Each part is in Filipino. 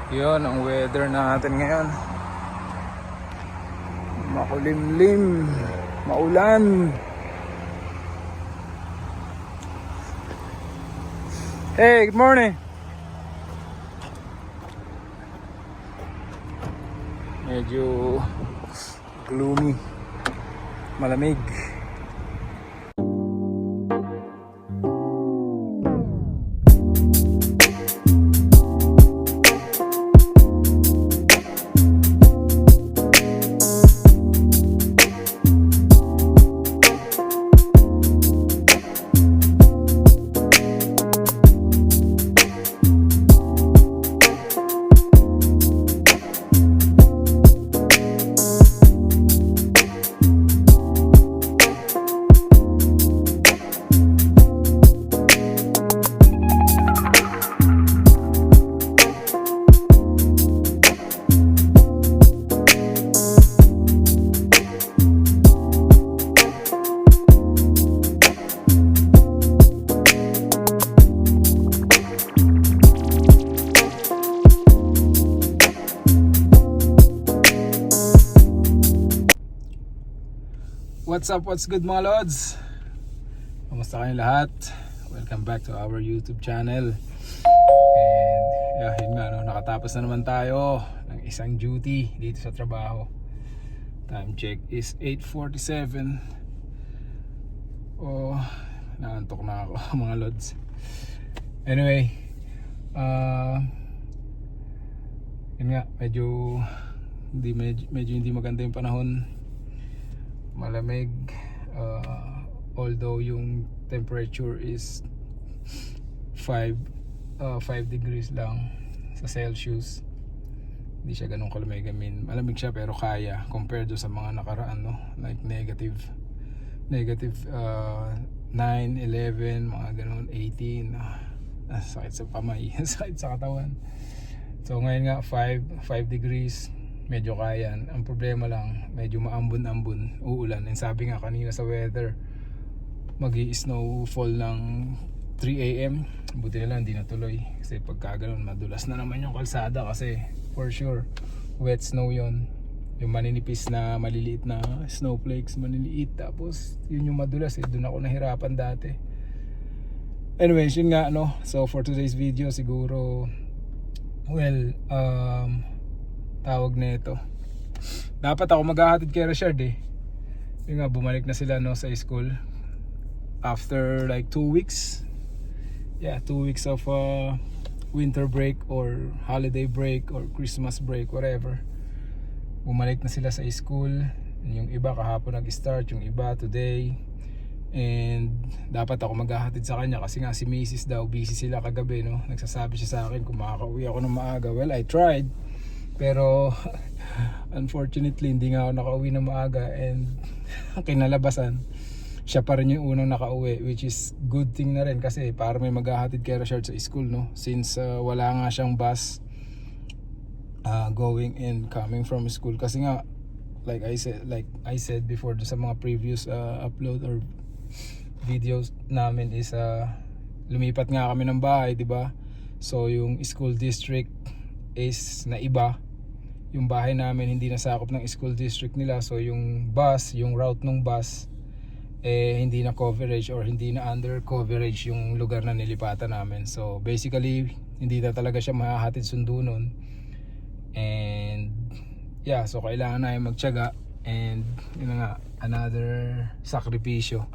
Yun ang weather natin ngayon. Makulimlim, maulan. Hey, good morning. Medyo gloomy, malamig. What's good mga lods? Kamusta kayong lahat? Welcome back to our YouTube channel. And yun nga, nakatapos na naman tayo ng isang duty dito sa trabaho. Time check is 8:47. Oh, naantok na ako mga lods. Anyway, yun nga, medyo hindi maganda yung panahon. Malamig, although yung temperature is 5 degrees lang sa Celsius. Hindi siya ganun kalamig. I mean, malamig siya pero kaya compared sa mga nakaraan, no? Like negative 9, 11, mga ganun, 18. Sakit sa pamay, sakit sa katawan. So ngayon nga 5 degrees, medyo kaya. Ang problema lang, medyo maambon-ambon, uulan. And sabi nga kanina sa weather, magi-snowfall ng 3 AM. Buti na lang hindi natuloy, kasi pagka ganun madulas na naman yung kalsada, kasi for sure wet snow yon. Yung maninipis na maliliit na snowflakes, maliliit, tapos yun yung madulas doon ako nahirapan dati. Anyways, yun nga, no? So for today's video siguro, tawag nito, dapat ako maghahatid kay Richard Yung nga, bumalik na sila, no, sa school after like 2 weeks. 2 weeks of winter break or holiday break or Christmas break, whatever. Bumalik na sila sa school. Yung iba kahapon nag-start, yung iba today. And dapat ako maghahatid sa kanya kasi nga si Mrs. daw busy sila kagabi, no. Nagsasabi siya sa akin kung makakauwi ako ng maaga. Well, I tried, pero unfortunately hindi nga ako nakauwi na maaga. And kinalabasan, siya pa rin yung unang nakauwi, which is good thing na rin kasi para may maghahatid kay Richard sa school, no. Since wala nga siyang bus going and coming from school, kasi nga like I said before sa mga previous upload or videos namin is lumipat nga kami ng bahay, di ba? So yung school district is na iba. Yung bahay namin hindi nasakop ng school district nila. So yung bus, yung route ng bus hindi na coverage or hindi na under coverage yung lugar na nilipatan namin. So basically hindi na talaga siya mahahatid sundo nun. And so kailangan na yung magtiyaga. And yun na nga, another sakripisyo.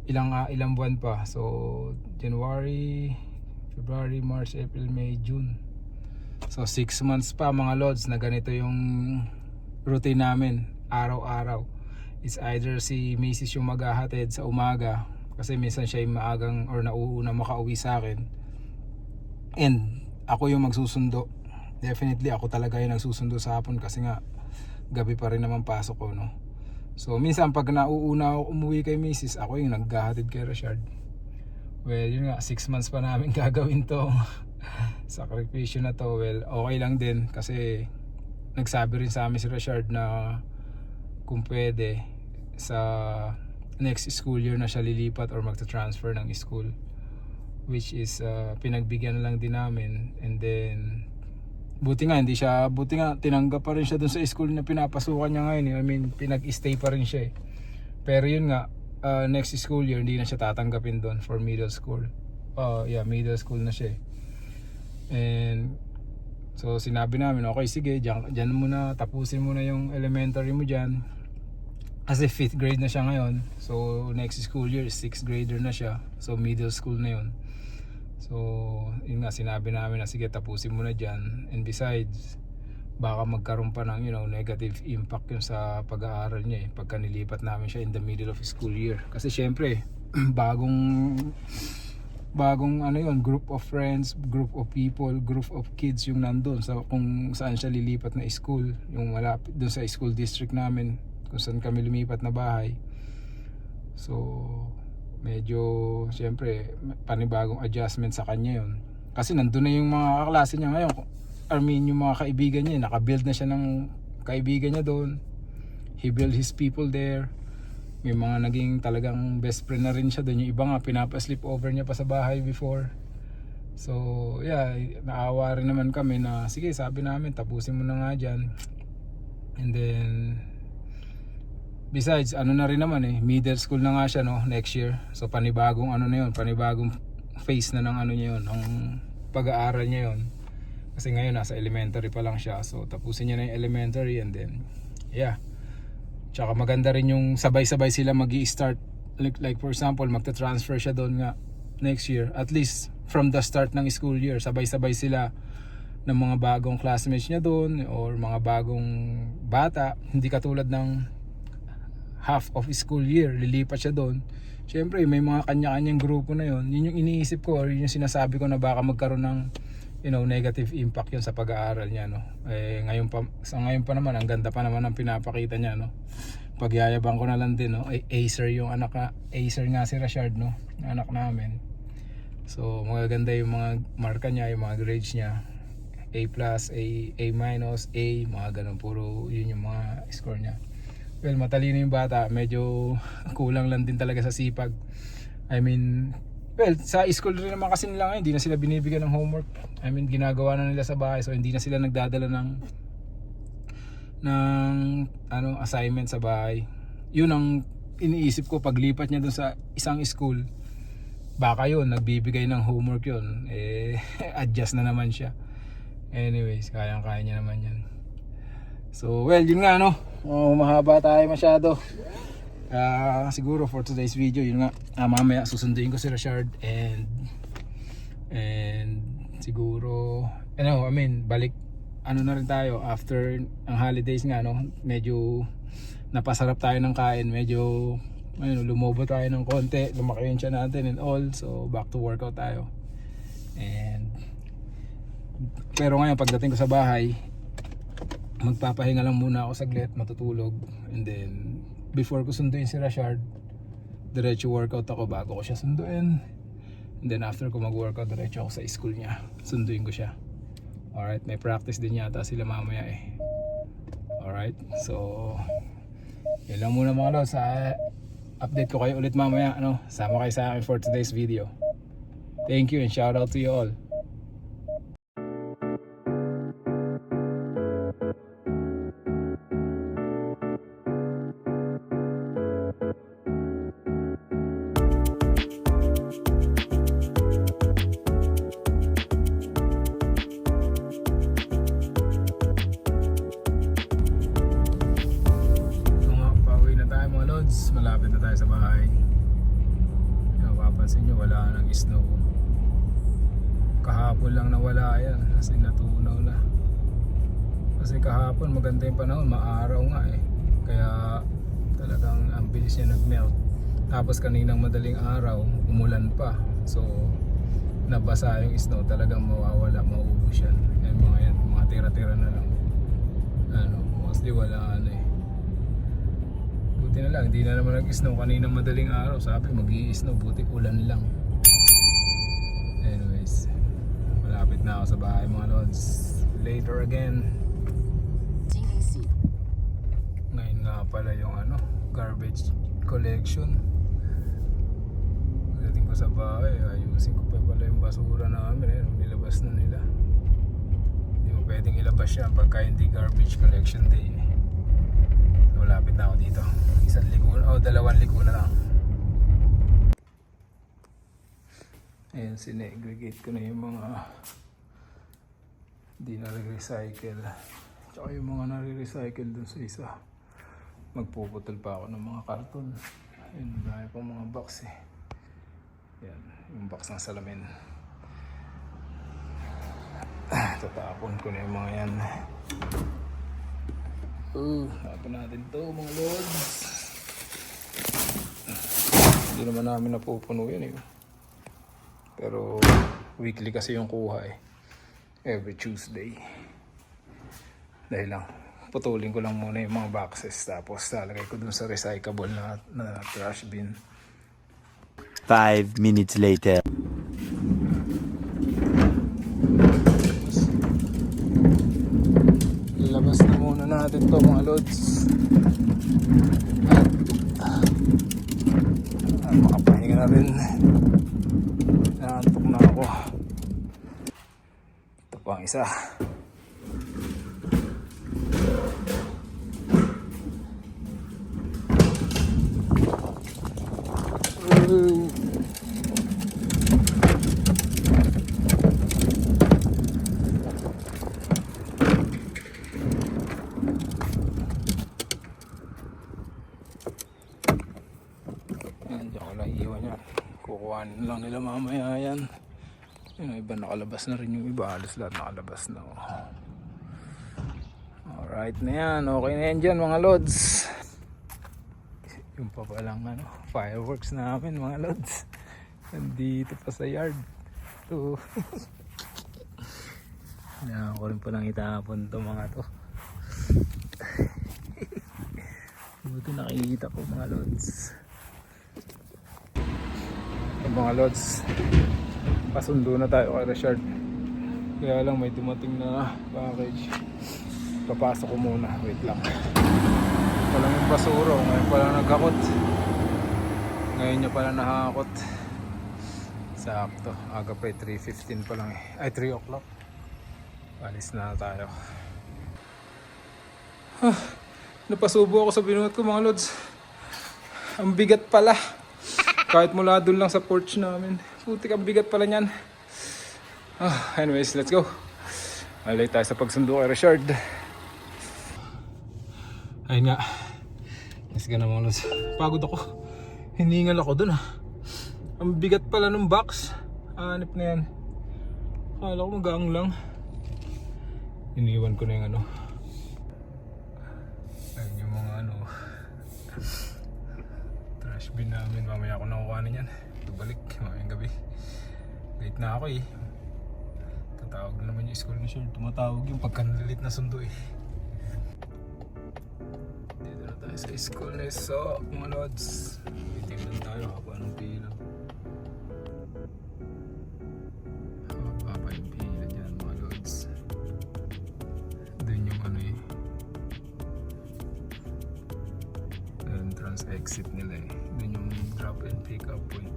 Ilang buwan pa. So January, February, March, April, May, June. So 6 months pa mga lods na ganito yung routine namin araw-araw. It's either si Mrs. yung maghahatid sa umaga, kasi minsan siya yung maagang or nauuna makauwi sa akin, and ako yung magsusundo. Definitely ako talaga yung nagsusundo sa hapon kasi nga gabi pa rin naman pasok ko, no. So minsan pag nauuna ako umuwi kay Mrs., ako yung naghahatid kay Richard. Well, yun nga, 6 months pa namin gagawin to sakripisyo na to. Well, okay lang din kasi nagsabi rin sa amin si Richard na kung pwede sa next school year na siya lilipat or magta-transfer ng school, which is pinagbigyan na lang din namin. And then buti nga tinanggap pa rin siya dun sa school na pinapasukan niya ngayon eh. I mean, pinag-stay pa rin siya eh. Pero yun nga, next school year hindi na siya tatanggapin doon for middle school. Middle school na siya eh. And so sinabi namin, okay sige, dyan muna, tapusin mo na yung elementary mo dyan. Kasi 5th grade na siya ngayon. So next school year 6th grader na siya. So middle school na yun. So yun nga, sinabi namin na sige, tapusin mo na dyan. And besides, baka magkaroon pa ng negative impact yun sa pag-aaral niya eh, pagka nilipat namin siya in the middle of school year. Kasi syempre bagong group of friends, group of people, group of kids yung nandun sa kung saan siya lilipat na school, yung malapit dun sa school district namin kung saan kami lumipat na bahay. So medyo syempre panibagong adjustment sa kanya yun, kasi nandun na yung mga kaklase niya ngayon. I mean, yung mga kaibigan niya, nakabuild na siya ng kaibigan niya doon. He built his people there. May mga naging talagang best friend na rin siya doon. Yung iba nga pinapa-sleep over niya pa sa bahay before. So yeah, naawa rin naman kami na sige, sabi namin tapusin mo na nga dyan. And then besides, na rin naman eh, middle school na nga siya next year. So panibagong panibagong phase na ng niya yun, ng pag-aaral niya yun. Kasi ngayon nasa elementary pa lang siya. So tapusin niya na yung elementary and then yeah. Tsaka maganda rin yung sabay-sabay sila magi-start. Like for example, magta-transfer siya doon nga next year. At least from the start ng school year, sabay-sabay sila ng mga bagong classmates niya doon or mga bagong bata. Hindi katulad ng half of school year, lilipat siya doon. Siyempre may mga kanya-kanyang grupo na yun. Yun yung iniisip ko or yun yung sinasabi ko na baka magkaroon ng negative impact yun sa pag-aaral niya ngayon pa naman ang ganda pa naman ang pinapakita niya pagyayabang ko na lang din Acer yung Acer nga si Rashard anak namin. So magaganda yung mga marka niya, yung mga grades niya, A+, A-, A-, mga ganun, puro yun yung mga score niya. Well, matalino yung bata, medyo kulang lang din talaga sa sipag. I mean, well, sa school rin naman kasi nila ngayon, hindi na sila binibigyan ng homework. I mean, ginagawa na nila sa bahay. So hindi na sila nagdadala ng assignment sa bahay. Yun ang iniisip ko paglipat niya dun sa isang school. Baka yun, nagbibigay ng homework yun. Adjust na naman siya. Anyways, kayang-kaya niya naman yan. So, well, yun nga mahaba tayo masyado. Siguro for today's video yun nga, mamaya susunduin ko si Rashard and siguro balik na rin tayo after ang holidays nga medyo napasarap tayo ng kain, medyo lumobo tayo ng konti, lumaki yung tiyan natin and all, so back to workout tayo. Pero ngayon pagdating ko sa bahay, magpapahinga lang muna ako saglit, matutulog, and then before ko sunduin si Rashard, diretso workout ako bago ko siya sunduin. And then after ko mag-workout, diretso ako sa school niya, sunduin ko siya. Alright, may practice din yata sila mamaya eh. Alright, so yun lang muna mga lods. Update ko kayo ulit mamaya. Sama kayo sa akin for today's video. Thank you and shout out to you all. Malapit na tayo sa bahay. Mapapansin nyo, wala nang snow. Kahapon lang nawala yan, kasi natunaw na. Kasi kahapon maganda yung panahon, maaraw nga eh. Kaya talagang ang bilis niya nag-melt. Tapos kaninang madaling araw, umulan pa. So nabasa yung snow, talagang mawawala, mauubos yan. Yan, mga tira-tira na lang. Mostly wala eh. Buti na lang, hindi na naman nag-snow kaninang madaling araw. Sabi mag-i-snow, buti ulan lang. Anyways, malapit na ako sa bahay mga lods. Later again. Ngayon nga pala yung garbage collection. Pagdating ko sa bahay, ayusin ko pa pala yung basura namin. Nilabas na nila. Hindi mo pwedeng lalabas siya pagka hindi garbage collection day. So lapit na ako dito. Isang liko o dalawang liko na lang. Ayan, sinegregate ko na yung mga di nare-recycle. Tsaka yung mga nare-recycle dun sa isa. Magpuputol pa ako ng mga karton. Ayun, dahil pang mga box eh. Yan, yung box ng salamin. Tatapon ko na yung mga yan. Tapon natin to mga lods. Hindi naman namin napupuno yan eh. Pero weekly kasi yung kuha eh. Every Tuesday. Dahil lang, putulin ko lang muna yung mga boxes. Tapos lalagay ko dun sa recyclable na trash bin. 5 minutes later. Labas na muna natin to mga lods. Makapahinga na rin. Naantok na ako. Ito pa ang isa. Kukuhanin lang nila mamaya yan. Yung iba nakalabas na rin yung iba. Halos lahat nakalabas na. Alright na yan. Okay na yan dyan mga lods. Yung pa palang fireworks namin mga lods. Nandito pa sa yard. Ito. Kailangan ko rin pa lang itapon to mga to. Buti nakikita ko mga lods. Mga lods, pasundo na tayo kay Richard. Kaya lang may dumating na package. Papasok ko muna, wait lang. Walang yung basura, ngayon pala nagkakot. Ngayon niya pala nahakot. Sakto, aga pa 3:15 pa lang eh. Ay 3 o'clock. Alis na tayo. Napasubo ako sa binuhat ko mga lods. Ang bigat pala. Kahit mula doon lang sa porch namin. Putik ang bigat pala niyan. Anyways, let's go. Malay tayo sa pagsundo kay Richard. Ayun nga. Let's go na mga lods. Pagod ako. Hiningal ako doon Ang bigat pala ng box. Hanip na yan. Akala ko magaang lang. Iniwan ko na yung ayun yung mga trash bin namin. Mamaya ako nakukuhanin yan. Balik mamayang gabi. Late na ako eh. Tatawag na naman yung school ni Sean. Tumatawag yung pagkanalit na sundo eh. Dito na tayo sa school na so mga lods. Waiting lang tayo haba ng pila. Haba pa yung pila dyan mga lods. Doon yung entrance exit nila eh. Doon yung drop and pick up point.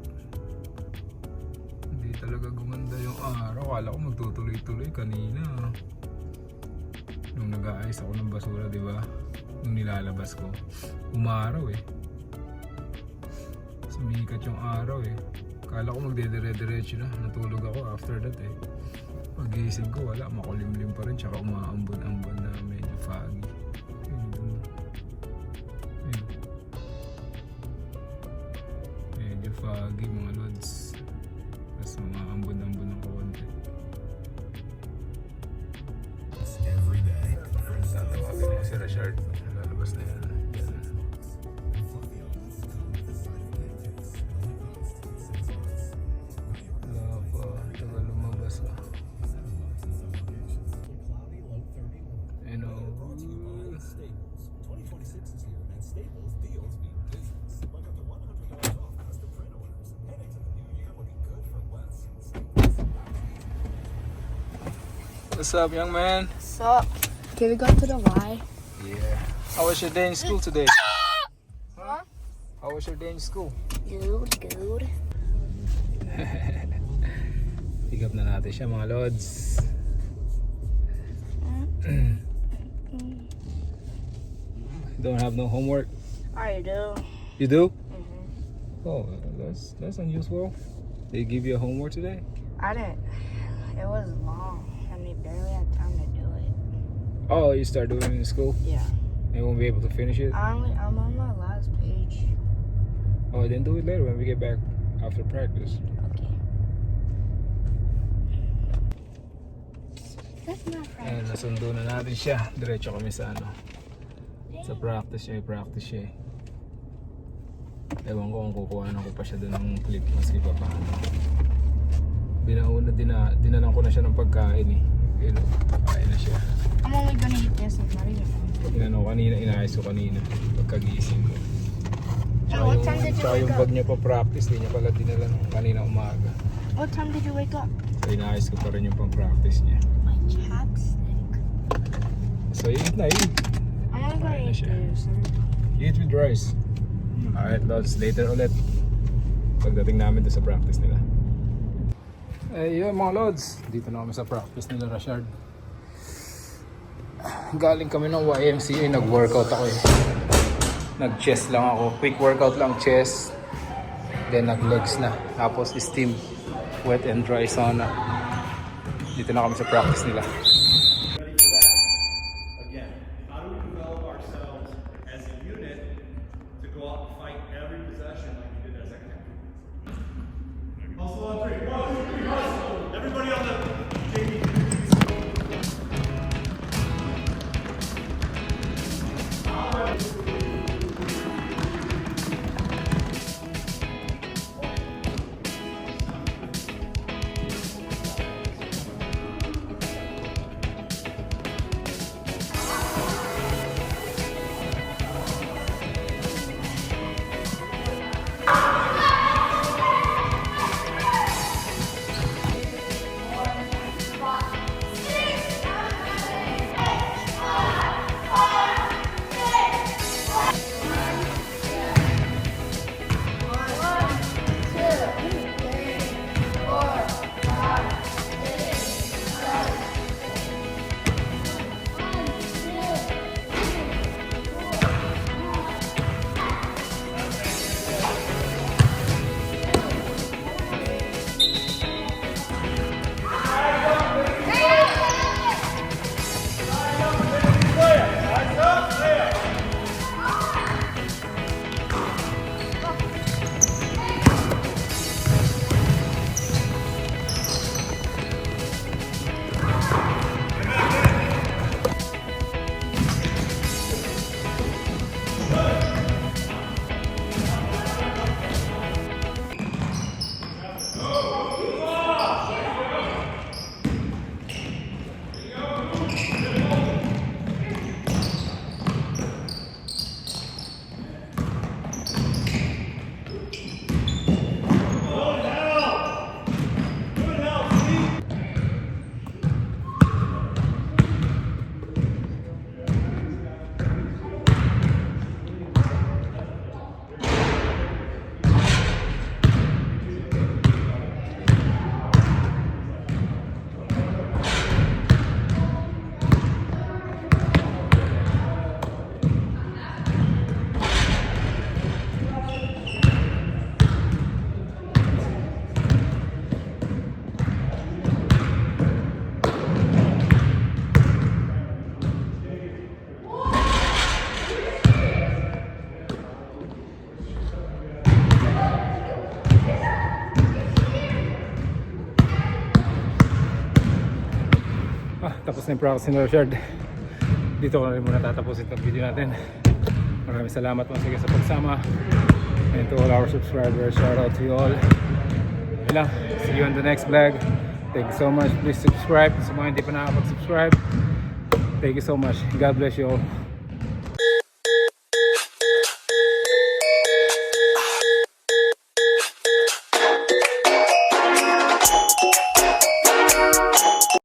Hindi talaga gumanda yung araw. Akala ko magtutuloy-tuloy kanina. Nung nag-aayos ako ng basura, di ba? Nung nilalabas ko, umaraw eh. Sumikat yung araw eh. Akala ko magdedire-diretso na. Natulog ako after that eh. Pagising ko, wala. Makulimlim pa rin. Tsaka umaambon-ambon na medyo foggy. Medyo foggy mga lods. Tapos umaambon-ambon ng konti. Tatawagin mo si Richard. Lalabas na yan. Wala pa. Tagal lumabas What's up, young man? What's up? Can we go to the Y? Yeah. How was your day in school today? Huh? How was your day in school? Good. Pick up na natin siya mga lods. Don't have no homework? I do. You do? Mm-hmm. Oh, that's unusual. They give you a homework today? I didn't. It was long, and we barely had time to do it. Oh, you start doing it in school? Yeah. You won't be able to finish it? I'm on my last page. Oh, then do it later when we get back after practice. Okay. That's not right. Ayan, nasundo na natin siya. Diretso kami sa ano. Sa practice siya eh. Ewan ko kung kukuhanan ko pa siya doon ng clip maski pa paano. Binauna, dinalan ko na siya ng pagkain eh. Pero, kain na siya. I'm only gonna eat this and not even. Inano kanina, inaayos ko kanina. Pagkagising ko. Oh, what time did you Tsaka wake yung up? bag niya pa practice, di niya pala dinalan kanina umaga. What time did you wake up? So, inaayos ko pa rin yung pang practice niya. My chapstick. So, eat na, eat. I'm only gonna Kain na eat siya. this. Eat with rice. Alright, Lods. Later ulit. Pagdating namin doon sa practice nila. Eh, yun mga Lods. Dito na kami sa practice nila, Rashard. Galing kami ng YMCA. Nag-workout ako eh. Nag-chest lang ako. Quick workout lang, chest. Then nag-legs na. Tapos steam. Wet and dry sauna. Dito na kami sa practice nila. Ready for that. Again, how do we develop ourselves as a unit to go out and fight every possession like we did at second half? Hustle on three. 1, 2, 3, hustle. Everybody on the JV. Tapos na yung practice ni Rashard. Dito ko na rin muna tatapusin itong video natin. Maraming salamat once again sa pagsama. And to all our subscribers, shout out to you all. Yun lang. See you on the next vlog. Thank you so much. Please subscribe. Sa mga hindi pa nakapag-subscribe, thank you so much. God bless you all.